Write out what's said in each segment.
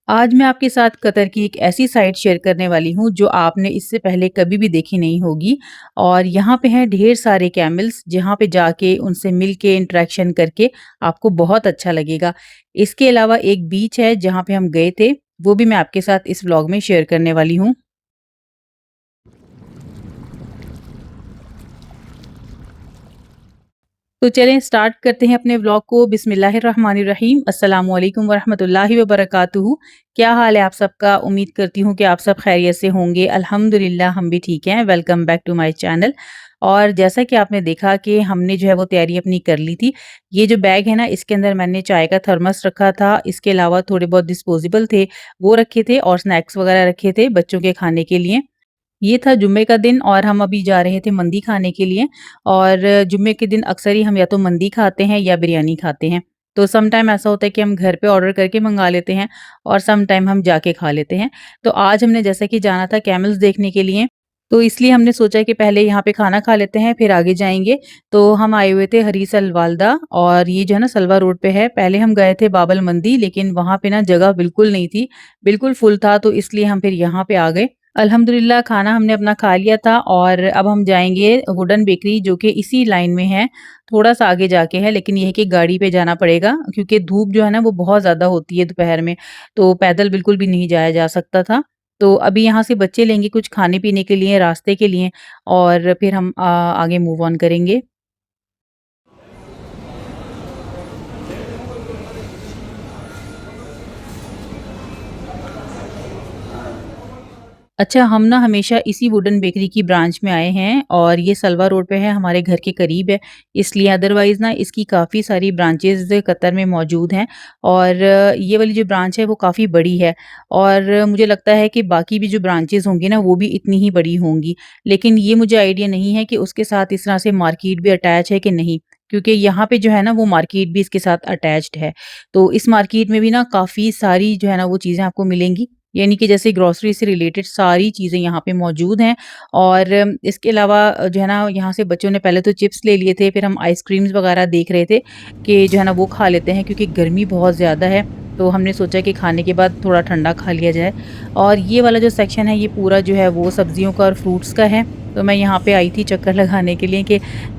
आज मैं आपके साथ कतर की एक ऐसी साइट शेयर करने वाली हूँ जो आपने इससे पहले कभी भी देखी नहीं होगी और यहाँ पे हैं ढेर सारे कैमल्स जहाँ पे जाके उनसे मिल के इंटरेक्शन करके आपको बहुत अच्छा लगेगा। इसके अलावा एक बीच है जहाँ पे हम गए थे, वो भी मैं आपके साथ इस व्लॉग में शेयर करने वाली हूँ। तो चलें स्टार्ट करते हैं अपने व्लॉग को। बिस्मिल्लाहिर्रहमानिर्रहीम। अस्सलामु अलैकुम वरहमतुल्लाहि वबरकातुहू। क्या हाल है आप सबका? उम्मीद करती हूँ कि आप सब खैरियत से होंगे। अल्हम्दुलिल्लाह हम भी ठीक हैं। Welcome back to my channel. और जैसा कि आपने देखा कि हमने जो है वो तैयारी अपनी कर ली थी। ये जो बैग है ना, इसके अंदर मैंने चाय का थर्मस रखा था। इसके अलावा थोड़े बहुत डिस्पोजेबल थे, वो रखे थे और स्नैक्स वगैरह रखे थे बच्चों के खाने के लिए। ये था जुम्मे का दिन और हम अभी जा रहे थे मंदी खाने के लिए। और जुम्मे के दिन अक्सर ही हम या तो मंदी खाते हैं या बिरयानी खाते हैं। तो सम टाइम ऐसा होता है कि हम घर पे ऑर्डर करके मंगा लेते हैं और सम टाइम हम जाके खा लेते हैं। तो आज हमने जैसा कि जाना था कैमल्स देखने के लिए, तो इसलिए हमने सोचा कि पहले यहाँ पे खाना खा लेते हैं फिर आगे जाएँगे। तो हम आए हुए थे हरीस अल वालदा और ये जो है ना सलवा रोड पे है। पहले हम गए थे बाबल मंदी, लेकिन वहाँ पे ना जगह बिल्कुल नहीं थी, बिल्कुल फुल था, तो इसलिए हम फिर यहाँ पे आ गए। अल्हम्दुलिल्लाह खाना हमने अपना खा लिया था और अब हम जाएँगे वुडन बेकरी जो कि इसी लाइन में है, थोड़ा-सा आगे जाके है, लेकिन ये है कि गाड़ी पे जाना पड़ेगा क्योंकि धूप जो है ना वो बहुत ज़्यादा होती है दोपहर में, तो पैदल बिल्कुल भी नहीं जाया जा सकता था। तो अभी यहाँ से बच्चे लेंगे कुछ खाने-पीने के लिए, रास्ते के लिए और फिर हम आगे मूव ऑन करेंगे। अच्छा, हम ना हमेशा इसी वुडन बेकरी की ब्रांच में आए हैं और ये सलवा रोड पे है, हमारे घर के करीब है, इसलिए अदरवाइज़ ना इसकी काफ़ी सारी ब्रांचेज़ कतर में मौजूद हैं और ये वाली जो ब्रांच है वो काफ़ी बड़ी है और मुझे लगता है कि बाकी भी जो ब्रांचेज़ होंगी ना वो भी इतनी ही बड़ी होंगी। लेकिन ये मुझे आइडिया नहीं है कि उसके साथ इस तरह से मार्केट भी अटैच है कि नहीं? क्योंकि यहाँ पे जो है ना वो मार्केट भी इसके साथ अटैच्ड है। तो इस मार्केट में भी ना काफ़ी सारी जो है ना वो चीज़ें आपको मिलेंगी। यानी कि जैसे ग्रोसरी से रिलेटेड सारी चीज़ें यहाँ पे मौजूद हैं और इसके अलावा जो है ना यहाँ से बच्चों ने पहले तो चिप्स ले लिए थे, फिर हम आइसक्रीम्स वगैरह देख रहे थे कि जो है ना वो खा लेते हैं क्योंकि गर्मी बहुत ज़्यादा है, तो हमने सोचा कि खाने के बाद थोड़ा ठंडा खा लिया जाए। और ये वाला जो सेक्शन है ये पूरा जो है वो सब्जियों का और फ्रूट्स का है, तो मैं यहाँ पे आई थी चक्कर लगाने के लिए कि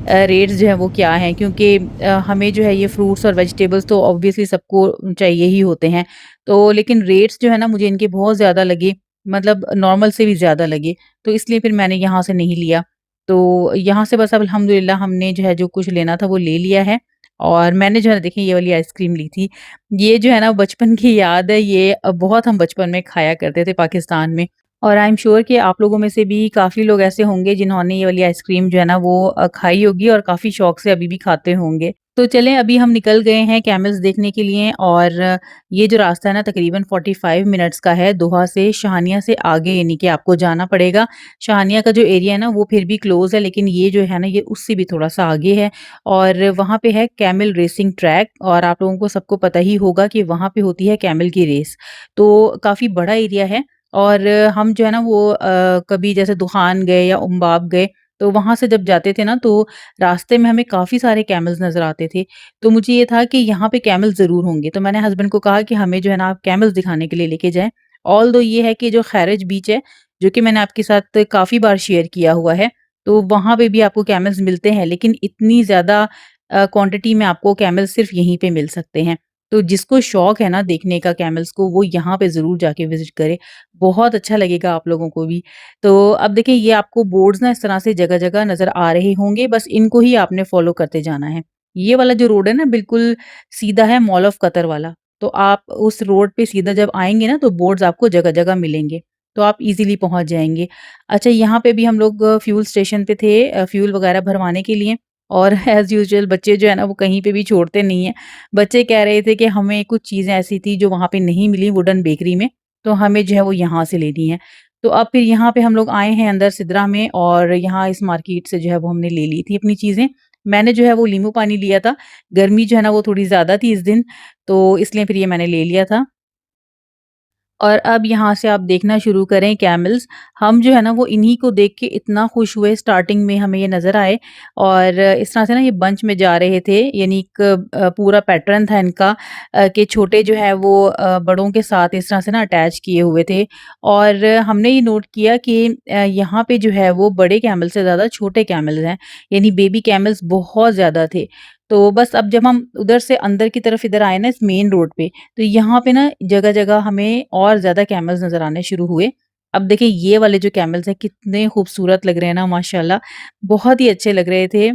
रेट्स जो हैं वो क्या हैं, क्योंकि हमें जो है ये फ्रूट्स और वेजिटेबल्स तो ऑब्वियसली सबको चाहिए ही होते हैं। तो लेकिन रेट्स जो है ना मुझे इनके बहुत ज़्यादा लगे, मतलब नॉर्मल से भी ज़्यादा लगे, तो इसलिए फिर मैंने यहाँ से नहीं लिया। तो यहाँ से बस अब अल्हम्दुलिल्लाह हमने जो है जो कुछ लेना था वो ले लिया है और मैंने जो है देखिए ये वाली आइसक्रीम ली थी। ये जो है ना बचपन की याद है, ये बहुत हम बचपन में खाया करते थे पाकिस्तान में और आई एम श्योर कि आप लोगों में से भी काफ़ी लोग ऐसे होंगे जिन्होंने ये वाली आइसक्रीम जो है ना वो खाई होगी और काफ़ी शौक से अभी भी खाते होंगे। तो चलें अभी हम निकल गए हैं कैमल्स देखने के लिए और ये जो रास्ता है ना तकरीबन 45 मिनट्स का है दोहा से शाहनिया से आगे, यानी कि आपको जाना पड़ेगा। शाहनिया का जो एरिया है ना वो फिर भी क्लोज़ है, लेकिन ये जो है ना ये उससे भी थोड़ा-सा आगे है और वहाँ पे है कैमल रेसिंग ट्रैक और आप लोगों को सबको पता ही होगा कि वहाँ पे होती है कैमल की रेस। तो काफ़ी बड़ा एरिया है और हम जो है ना वो कभी जैसे दुहान गए या उम्बाब गए, तो वहाँ से जब जाते थे ना तो रास्ते में हमें काफ़ी सारे कैमल्स नज़र आते थे। तो मुझे ये था कि यहाँ पे कैमल ज़रूर होंगे, तो मैंने हस्बैंड को कहा कि हमें जो है ना आप कैमल्स दिखाने के लिए लेके जाएँ। ऑल्दो ये है कि जो खैरिज बीच है, जो कि मैंने आपके साथ काफ़ी बार शेयर किया हुआ है, तो वहाँ पे भी आपको कैमल्स मिलते हैं, लेकिन इतनी ज़्यादा क्वांटिटी में आपको कैमल सिर्फ़ यहीं पे मिल सकते हैं। तो जिसको शौक है ना देखने का कैमल्स को, वो यहाँ पे ज़रूर जाके विज़िट करे। बहुत अच्छा लगेगा आप लोगों को भी। तो अब देखिए ये आपको बोर्ड्स ना इस तरह से जगह-जगह नज़र आ रहे होंगे, बस इनको ही आपने फ़ॉलो करते जाना है। ये वाला जो रोड है ना बिल्कुल सीधा है मॉल ऑफ कतर वाला, तो आप उस रोड पे सीधा जब आएँगे ना तो बोर्ड्स आपको जगह-जगह मिलेंगे, तो आप ईज़िली पहुँच जाएँगे। अच्छा, यहाँ पे भी हम लोग फ्यूल स्टेशन पे थे फ्यूल वगैरह भरवाने के लिए और एज़ यूजुअल बच्चे जो है ना वो कहीं पे भी छोड़ते नहीं हैं। बच्चे कह रहे थे कि हमें कुछ चीज़ें ऐसी थी जो वहाँ पे नहीं मिली वुडन बेकरी में, तो हमें जो है वो यहाँ से लेनी है। तो अब फिर यहाँ पे हम लोग आए हैं अंदर सिदरा में और यहाँ इस मार्केट से जो है वो हमने ले ली थी अपनी चीज़ें। मैंने जो है वो नींबू पानी लिया था, गर्मी जो है ना वो थोड़ी ज़्यादा थी इस दिन, तो इसलिए फिर ये मैंने ले लिया था। और अब यहाँ से आप देखना शुरू करें कैमल्स। हम जो है ना वो इन्हीं को देख के इतना खुश हुए, स्टार्टिंग में हमें ये नज़र आए और इस तरह से ना ये बंच में जा रहे थे, यानी एक पूरा पैटर्न था इनका कि छोटे जो है वो बड़ों के साथ इस तरह से ना अटैच किए हुए थे। और हमने ये नोट किया कि यहाँ पे जो है वो बड़े कैमल से ज़्यादा छोटे कैमल्स हैं, यानी बेबी कैमल्स बहुत ज़्यादा थे। तो बस अब जब हम उधर से अंदर की तरफ इधर आए ना इस मेन रोड पे, तो यहाँ पे ना जगह-जगह हमें और ज़्यादा कैमल्स नज़र आने शुरू हुए। अब देखिए ये वाले जो कैमल्स हैं कितने खूबसूरत लग रहे हैं ना माशाल्लाह, बहुत ही अच्छे लग रहे थे।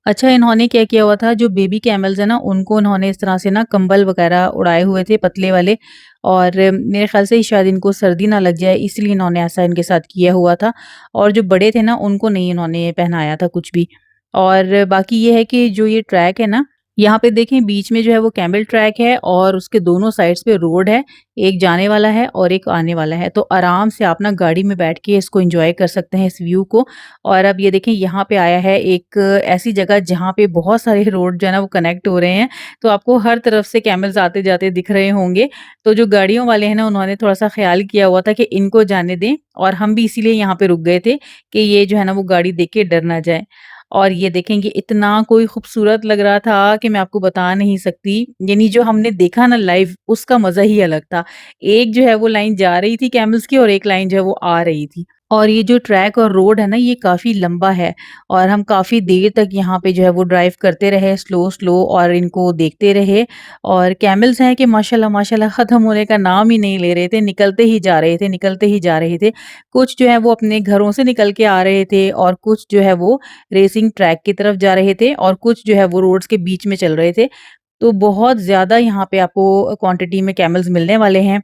अच्छा, इन्होंने क्या किया हुआ था, जो बेबी कैमल्स हैं ना उनको उन्होंने इस तरह से ना कंबल वगैरह उड़ाए हुए थे पतले वाले, और मेरे ख़्याल से शायद इनको सर्दी ना लग जाए इसलिए इन्होंने ऐसा इनके साथ किया हुआ था। और जो बड़े थे ना उनको नहीं इन्होंने पहनाया था कुछ भी। और बाकी ये है कि जो ये ट्रैक है ना, यहाँ पे देखें बीच में जो है वो कैमल ट्रैक है और उसके दोनों साइड्स पे रोड है, एक जाने वाला है और एक आने वाला है। तो आराम से आप ना गाड़ी में बैठ के इसको एन्जॉय कर सकते हैं, इस व्यू को। और अब ये देखें यहाँ पे आया है एक ऐसी जगह जहाँ पे बहुत सारे रोड जो है ना वो कनेक्ट हो रहे हैं, तो आपको हर तरफ से कैमल्स आते-जाते दिख रहे होंगे। तो जो गाड़ियों वाले हैं ना उन्होंने थोड़ा-सा ख़्याल किया हुआ था कि इनको जाने दें, और हम भी इसीलिए यहाँ पे रुक गए थे कि ये जो है ना वो गाड़ी देख के डर ना जाए। और ये देखेंगे इतना कोई खूबसूरत लग रहा था कि मैं आपको बता नहीं सकती। यानी जो हमने देखा ना लाइव उसका मज़ा ही अलग था। एक जो है वो लाइन जा रही थी कैमल्स की और एक लाइन जो है वो आ रही थी। और ये जो ट्रैक और रोड है ना ये काफ़ी लंबा है, और हम काफ़ी देर तक यहाँ पे जो है वो ड्राइव करते रहे स्लो-स्लो और इनको देखते रहे। और कैमल्स हैं कि माशाल्लाह माशाल्लाह ख़त्म होने का नाम ही नहीं ले रहे थे, निकलते ही जा रहे थे, निकलते ही जा रहे थे। कुछ जो है वो अपने घरों से निकल के आ रहे थे और कुछ जो है वो रेसिंग ट्रैक की तरफ जा रहे थे और कुछ जो है वो रोड्स के बीच में चल रहे थे। तो बहुत ज़्यादा यहाँ पे आपको क्वांटिटी में कैमल्स मिलने वाले हैं।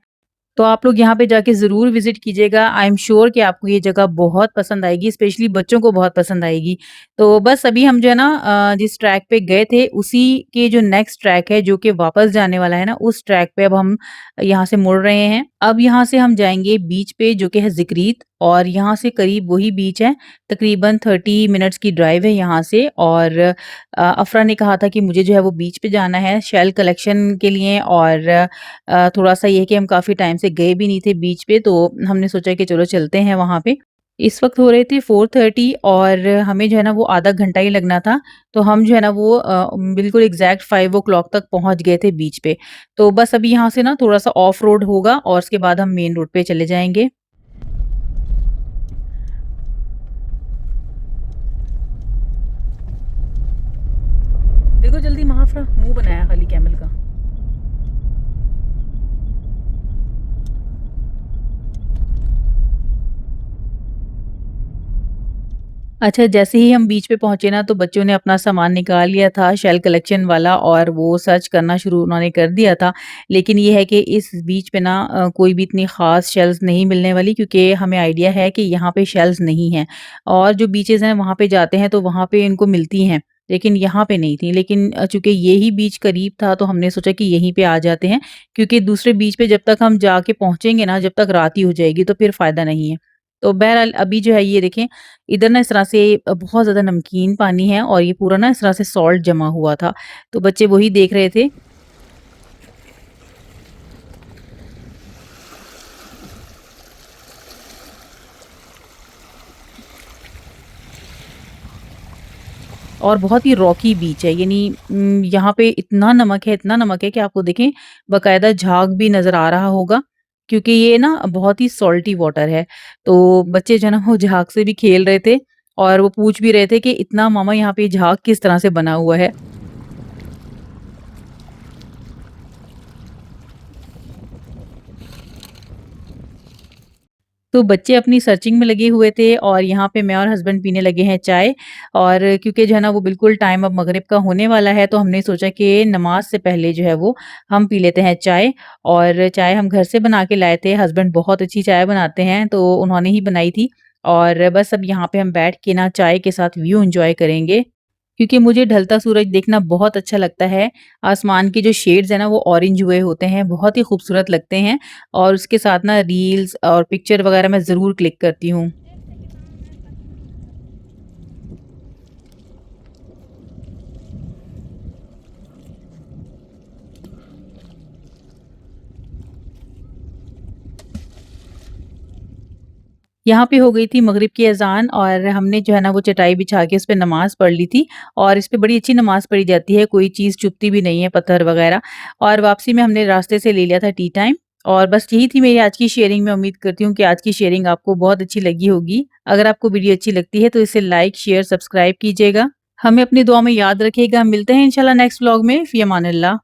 तो आप लोग यहाँ पे जाके ज़रूर विज़िट कीजिएगा। आई एम श्योर कि आपको ये जगह बहुत पसंद आएगी, स्पेशली बच्चों को बहुत पसंद आएगी। तो बस अभी हम जो है ना जिस ट्रैक पे गए थे उसी के जो नेक्स्ट ट्रैक है जो कि वापस जाने वाला है ना, उस ट्रैक पे अब हम यहाँ से मुड़ रहे हैं। अब यहाँ से हम जाएँगे बीच पे जो कि है ज़िक्रीत, और यहाँ से करीब वही बीच है, तकरीबन 30 मिनट्स की ड्राइव है यहाँ से। और अफ़रा ने कहा था कि मुझे जो है वो बीच पे जाना है शेल कलेक्शन के लिए, और थोड़ा-सा ये है कि हम काफ़ी टाइम से गए भी नहीं थे बीच पे, तो हमने सोचा कि चलो चलते हैं वहाँ पे। इस वक़्त हो रहे थे 4:30 और हमें जो है ना वो आधा घंटा ही लगना था। तो हम जो है ना वो बिल्कुल एग्ज़ैक्ट 5 ओ क्लॉक तक पहुँच गए थे बीच पे। तो बस अभी यहाँ से ना थोड़ा-सा ऑफ रोड होगा और उसके बाद हम मेन रोड पे चले जाएँगे। देखो जल्दी महाफ़रा, मुँह बनाया खाली कैमल का। अच्छा, जैसे ही हम बीच पे पहुँचे ना तो बच्चों ने अपना सामान निकाल लिया था शेल कलेक्शन वाला, और वो सर्च करना शुरू उन्होंने कर दिया था। लेकिन ये है कि इस बीच पे ना कोई भी इतनी ख़ास शेल्स नहीं मिलने वाली, क्योंकि हमें आइडिया है कि यहाँ पे शेल्स नहीं हैं। और जो बीचेज़ हैं वहाँ पे जाते हैं तो वहाँ पे इनको मिलती हैं, लेकिन यहाँ पे नहीं थी। लेकिन चूँकि ये ही बीच करीब था तो हमने सोचा कि यहीं पे आ जाते हैं, क्योंकि दूसरे बीच पे जब तक हम जाके पहुँचेंगे ना, जब तक रात ही हो जाएगी तो फिर फ़ायदा नहीं है। तो बहरहाल अभी जो है ये देखें, इधर ना इस तरह से बहुत ज़्यादा नमकीन पानी है और ये पूरा ना इस तरह से सॉल्ट जमा हुआ था। तो बच्चे वही देख रहे थे। और बहुत ही रॉकी बीच है, यानी यहाँ पे इतना नमक है कि आपको देखें बाकायदा झाग भी नज़र आ रहा होगा, क्योंकि ये ना बहुत ही सॉल्टी वाटर है। तो बच्चे जो है ना वो झाग से भी खेल रहे थे और वो पूछ भी रहे थे कि इतना मामा यहाँ पे झाग किस तरह से बना हुआ है। तो बच्चे अपनी सर्चिंग में लगे हुए थे और यहाँ पे मैं और हस्बैंड पीने लगे हैं चाय। और क्योंकि जो है ना वो बिल्कुल टाइम अब मगरिब का होने वाला है, तो हमने सोचा कि नमाज से पहले जो है वो हम पी लेते हैं चाय। और चाय हम घर से बना के लाए थे, हस्बैंड बहुत अच्छी चाय बनाते हैं तो उन्होंने ही बनाई थी। और बस अब यहाँ पे हम बैठ के ना चाय के साथ व्यू एंजॉय करेंगे, क्योंकि मुझे ढलता सूरज देखना बहुत अच्छा लगता है। आसमान के जो शेड्स हैं ना वो ऑरेंज हुए होते हैं, बहुत ही खूबसूरत लगते हैं, और उसके साथ ना रील्स और पिक्चर वगैरह मैं ज़रूर क्लिक करती हूँ। यहाँ पे हो गई थी मगरिब की अज़ान और हमने जो है ना वो चटाई बिछा के उस पे नमाज़ पढ़ ली थी और इस पे बड़ी अच्छी नमाज़ पढ़ी जाती है, कोई चीज़ चुभती भी नहीं है, पत्थर वगैरह। और वापसी में हमने रास्ते से ले लिया था टी टाइम और बस यही थी मेरी आज की शेयरिंग। मैं उम्मीद करती हूँ कि आज की शेयरिंग आपको बहुत अच्छी लगी होगी। अगर आपको वीडियो अच्छी लगती है तो इसे लाइक, शेयर, सब्सक्राइब कीजिएगा। हमें अपनी दुआ में याद रखिएगा। मिलते हैं इंशाल्लाह नेक्स्ट व्लॉग में। फ़ी अमानिल्लाह।